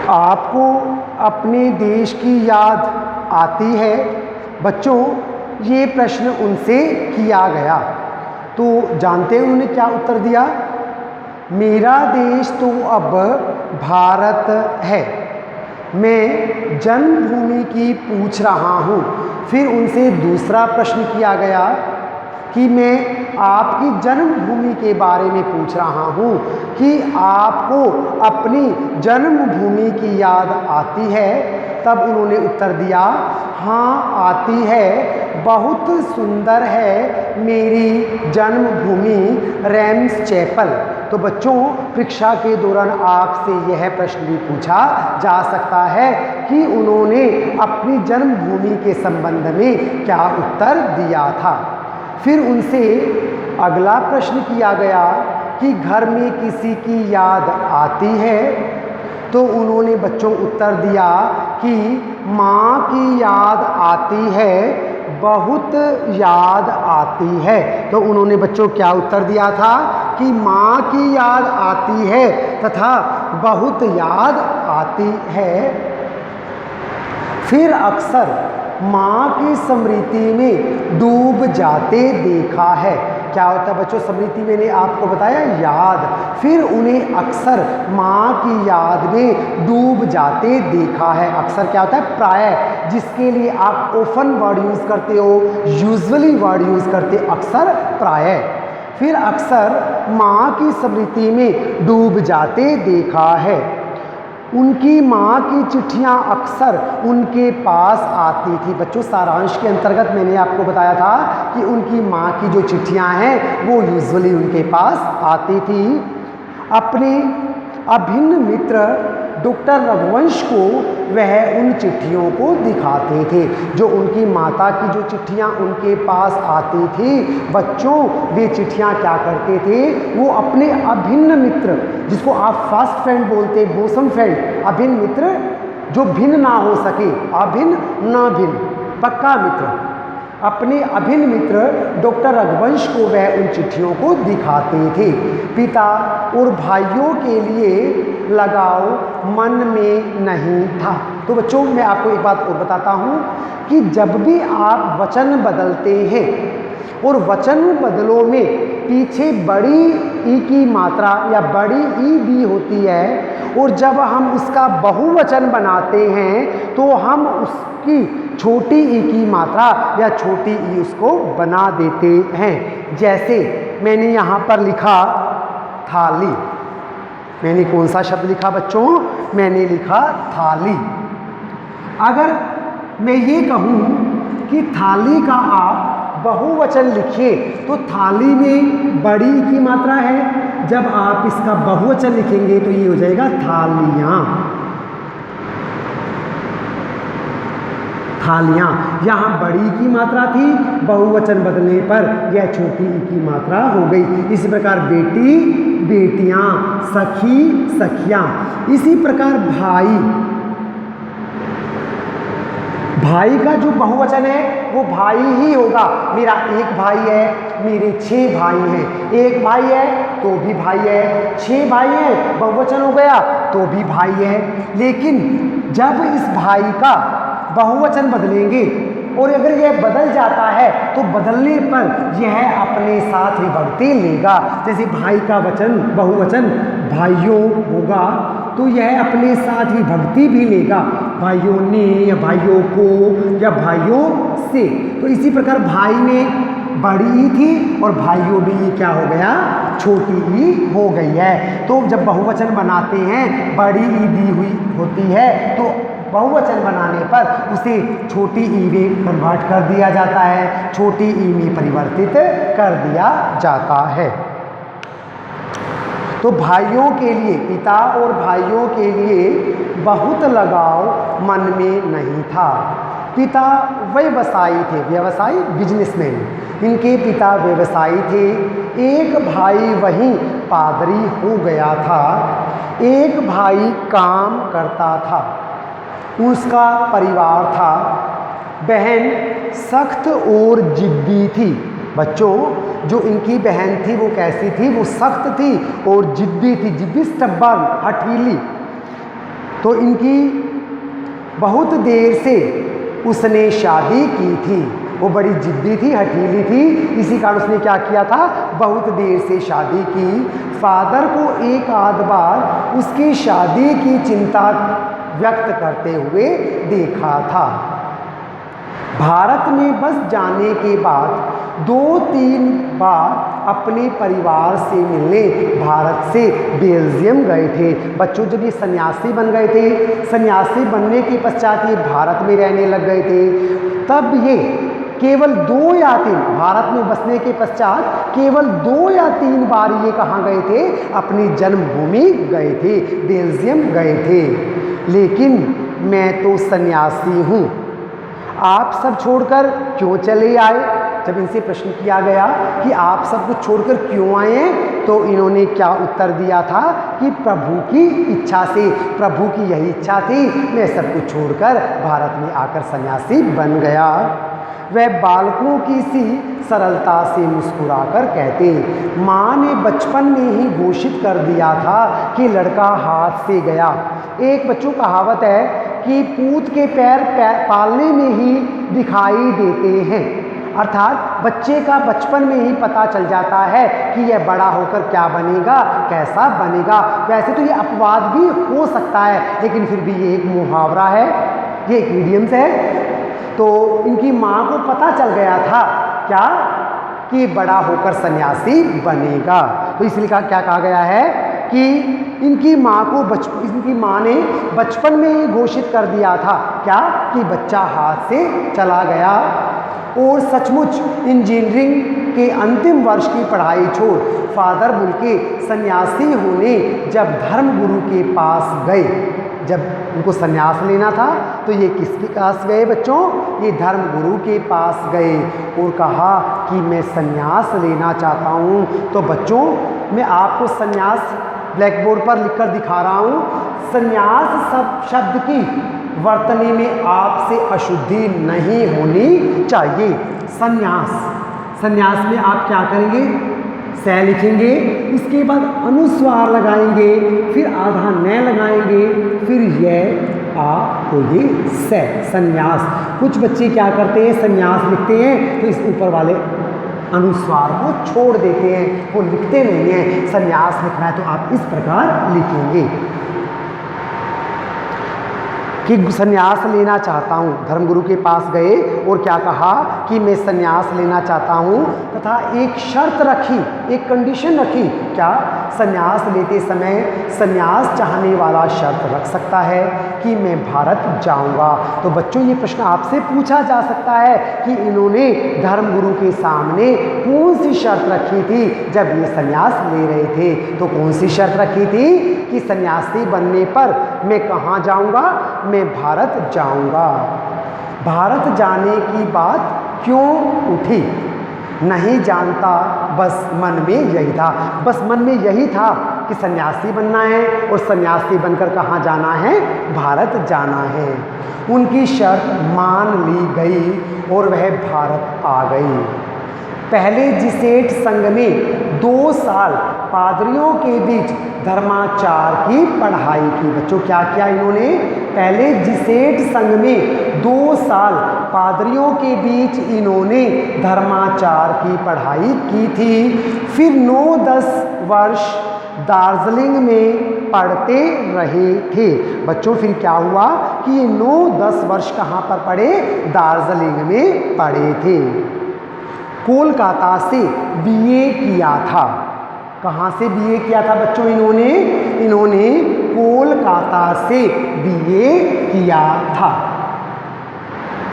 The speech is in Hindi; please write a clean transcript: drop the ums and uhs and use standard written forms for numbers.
आपको अपने देश की याद आती है? बच्चों, ये प्रश्न उनसे किया गया तो जानते हैं उन्होंने क्या उत्तर दिया? मेरा देश तो अब भारत है, मैं जन्मभूमि की पूछ रहा हूँ। फिर उनसे दूसरा प्रश्न किया गया कि मैं आपकी जन्मभूमि के बारे में पूछ रहा हूँ कि आपको अपनी जन्मभूमि की याद आती है? तब उन्होंने उत्तर दिया, हाँ आती है, बहुत सुंदर है मेरी जन्मभूमि रैम्स चैपल। तो बच्चों, परीक्षा के दौरान आपसे यह प्रश्न भी पूछा जा सकता है कि उन्होंने अपनी जन्मभूमि के संबंध में क्या उत्तर दिया था। फिर उनसे अगला प्रश्न किया गया कि घर में किसी की याद आती है? तो उन्होंने बच्चों उत्तर दिया कि माँ की याद आती है, बहुत याद आती है। तो उन्होंने बच्चों क्या उत्तर दिया था कि माँ की याद आती है तथा बहुत याद आती है। फिर अक्सर माँ की स्मृति में डूब जाते देखा है। क्या होता है बच्चों? स्मृति मैंने आपको बताया याद। फिर उन्हें अक्सर माँ की याद में डूब जाते देखा है। अक्सर क्या होता है? प्राय, जिसके लिए आप ओफन वर्ड यूज़ करते हो, यूजुअली वर्ड यूज़ करते हो, अक्सर प्राय। फिर अक्सर माँ की स्मृति में डूब जाते देखा है। उनकी माँ की चिट्ठियाँ अक्सर उनके पास आती थी। बच्चों, सारांश के अंतर्गत मैंने आपको बताया था कि उनकी माँ की जो चिट्ठियाँ हैं वो यूजुअली उनके पास आती थी। अपने अभिन्न मित्र डॉक्टर रघुवंश को वह उन चिट्ठियों को दिखाते थे। जो उनकी माता की जो चिट्ठियाँ उनके पास आती थी बच्चों, वे चिट्ठियाँ क्या करते थे? वो अपने अभिन्न मित्र, जिसको आप फास्ट फ्रेंड बोलते, बोसम फ्रेंड, अभिन्न मित्र जो भिन्न ना हो सके, अभिन्न न भिन्न, पक्का मित्र, अपने अभिन्न मित्र डॉक्टर रघुवंश को वह उन चिट्ठियों को दिखाते थे। पिता और भाइयों के लिए लगाव मन में नहीं था। तो बच्चों, मैं आपको एक बात और बताता हूँ कि जब भी आप वचन बदलते हैं और वचन बदलों में पीछे बड़ी ई की मात्रा या बड़ी ई दी होती है और जब हम उसका बहुवचन बनाते हैं तो हम उसकी छोटी ई की मात्रा या छोटी ई उसको बना देते हैं। जैसे मैंने यहाँ पर लिखा थाली। मैंने कौन सा शब्द लिखा बच्चों? मैंने लिखा थाली। अगर मैं ये कहूँ कि थाली का आप बहुवचन लिखिए तो थाली में बड़ी की मात्रा है। जब आप इसका बहुवचन लिखेंगे तो ये हो जाएगा थालियाँ। थालियाँ, यहाँ बड़ी की मात्रा थी, बहुवचन बदलने पर यह छोटी ई की मात्रा हो गई। इसी प्रकार बेटी, बेटियाँ, सखी, सखियाँ। इसी प्रकार भाई, भाई का जो बहुवचन है वो भाई ही होगा। मेरा एक भाई है, मेरे 6 भाई हैं। एक भाई है तो भी भाई है, 6 भाई हैं, बहुवचन हो गया तो भी भाई है। लेकिन जब इस भाई का बहुवचन बदलेंगे और अगर यह बदल जाता है तो बदलने पर यह अपने साथ विभक्ति लेगा। जैसे भाई का वचन बहुवचन भाइयों होगा तो यह अपने साथ विभक्ति भी लेगा, भाइयों ने या भाइयों को या भाइयों से। तो इसी प्रकार भाई में बड़ी ई थी और भाइयों में ये क्या हो गया? छोटी ई हो गई है। तो जब बहुवचन बनाते हैं बड़ी ई दी हुई होती है तो बहुवचन बनाने पर उसे छोटी ई में कन्वर्ट कर दिया जाता है, छोटी ई में परिवर्तित कर दिया जाता है। तो भाइयों के लिए, पिता और भाइयों के लिए बहुत लगाव मन में नहीं था। पिता व्यवसायी थे, व्यवसायी बिजनेसमैन, इनके पिता व्यवसायी थे। एक भाई वहीं पादरी हो गया था, एक भाई काम करता था, उसका परिवार था। बहन सख्त और जिद्दी थी। बच्चों, जो इनकी बहन थी वो कैसी थी? वो सख्त थी और जिद्दी थी, जिद्दी, स्टबर्न, हठीली। तो इनकी बहुत देर से उसने शादी की थी। वो बड़ी जिद्दी थी, हठीली थी, इसी कारण उसने क्या किया था, बहुत देर से शादी की। फादर को एक आध बार उसकी शादी की चिंता व्यक्त करते हुए देखा था। भारत में बस जाने के बाद 2-3 बार अपने परिवार से मिलने भारत से बेल्जियम गए थे। बच्चों जब ये सन्यासी बन गए थे, सन्यासी बनने के पश्चात ये भारत में रहने लग गए थे, तब ये केवल 2 या 3 भारत में बसने के पश्चात केवल 2 या 3 बार ये कहाँ गए थे, अपनी जन्मभूमि गए थे, बेल्जियम गए थे। लेकिन मैं तो सन्यासी हूँ, आप सब छोड़कर क्यों चले आए? जब इनसे प्रश्न किया गया कि आप सब कुछ छोड़कर क्यों आए हैं, तो इन्होंने क्या उत्तर दिया था कि प्रभु की इच्छा से, प्रभु की यही इच्छा थी, मैं सब कुछ छोड़कर भारत में आकर सन्यासी बन गया। वह बालकों की सी सरलता से मुस्कुराकर कहते, माँ ने बचपन में ही घोषित कर दिया था कि लड़का हाथ से गया। एक बच्चों कहावत है कि पूत के पैर पालने में ही दिखाई देते हैं, अर्थात बच्चे का बचपन में ही पता चल जाता है कि यह बड़ा होकर क्या बनेगा, कैसा बनेगा। वैसे तो ये अपवाद भी हो सकता है, लेकिन फिर भी ये एक मुहावरा है, ये एक मीडियम से है। तो इनकी माँ को पता चल गया था क्या, कि बड़ा होकर सन्यासी बनेगा। तो इसलिए क्या कहा गया है कि इनकी माँ ने बचपन में ही घोषित कर दिया था क्या, कि बच्चा हाथ से चला गया। और सचमुच इंजीनियरिंग के अंतिम वर्ष की पढ़ाई छोड़ फादर बुल के सन्यासी होने जब धर्मगुरु के पास गए, जब उनको सन्यास लेना था तो ये किसके पास गए बच्चों, ये धर्मगुरु के पास गए और कहा कि मैं सन्यास लेना चाहता हूँ। तो बच्चों मैं आपको सन्यास ब्लैक बोर्ड पर लिखकर दिखा रहा हूँ। सन्यास शब्द की वर्तनी में आपसे अशुद्धि नहीं होनी चाहिए। सन्यास में आप क्या करेंगे, सै लिखेंगे, इसके बाद अनुस्वार लगाएंगे, फिर आधा न लगाएंगे, फिर यह आ तो ये सै, सन्यास। कुछ बच्चे क्या करते हैं, सन्यास लिखते हैं तो इस ऊपर वाले अनुस्वार को छोड़ देते हैं, वो लिखते नहीं हैं। सन्यास लिखना है तो आप इस प्रकार लिखेंगे कि सन्यास लेना चाहता हूँ। धर्मगुरु के पास गए और क्या कहा कि मैं सन्यास लेना चाहता हूँ, तथा एक शर्त रखी, एक कंडीशन रखी, क्या, सन्यास लेते समय सन्यास चाहने वाला शर्त रख सकता है कि मैं भारत जाऊँगा। तो बच्चों ये प्रश्न आपसे पूछा जा सकता है कि इन्होंने धर्मगुरु के सामने कौन सी शर्त रखी थी जब ये सन्यास ले रहे थे। तो कौन सी शर्त रखी थी कि सन्यासी बनने पर मैं कहाँ जाऊँगा, मैं भारत जाऊँगा। भारत जाने की बात क्यों उठी नहीं जानता, बस मन में यही था, बस मन में यही था कि सन्यासी बनना है और सन्यासी बनकर कहाँ जाना है, भारत जाना है। उनकी शर्त मान ली गई और वह भारत आ गई। पहले जिसेठ संघ में 2 साल पादरियों के बीच धर्माचार की पढ़ाई की। बच्चों क्या किया इन्होंने, पहले जिसेठ संघ में 2 साल पादरियों के बीच इन्होंने धर्माचार की पढ़ाई की थी। फिर 9-10 वर्ष दार्जिलिंग में पढ़ते रहे थे। बच्चों फिर क्या हुआ कि ये 9-10 वर्ष कहाँ पर पढ़े, दार्जिलिंग में पढ़े थे। कोलकाता से बीए किया था। कहाँ से बीए किया था बच्चों इन्होंने कोलकाता से बीए किया था।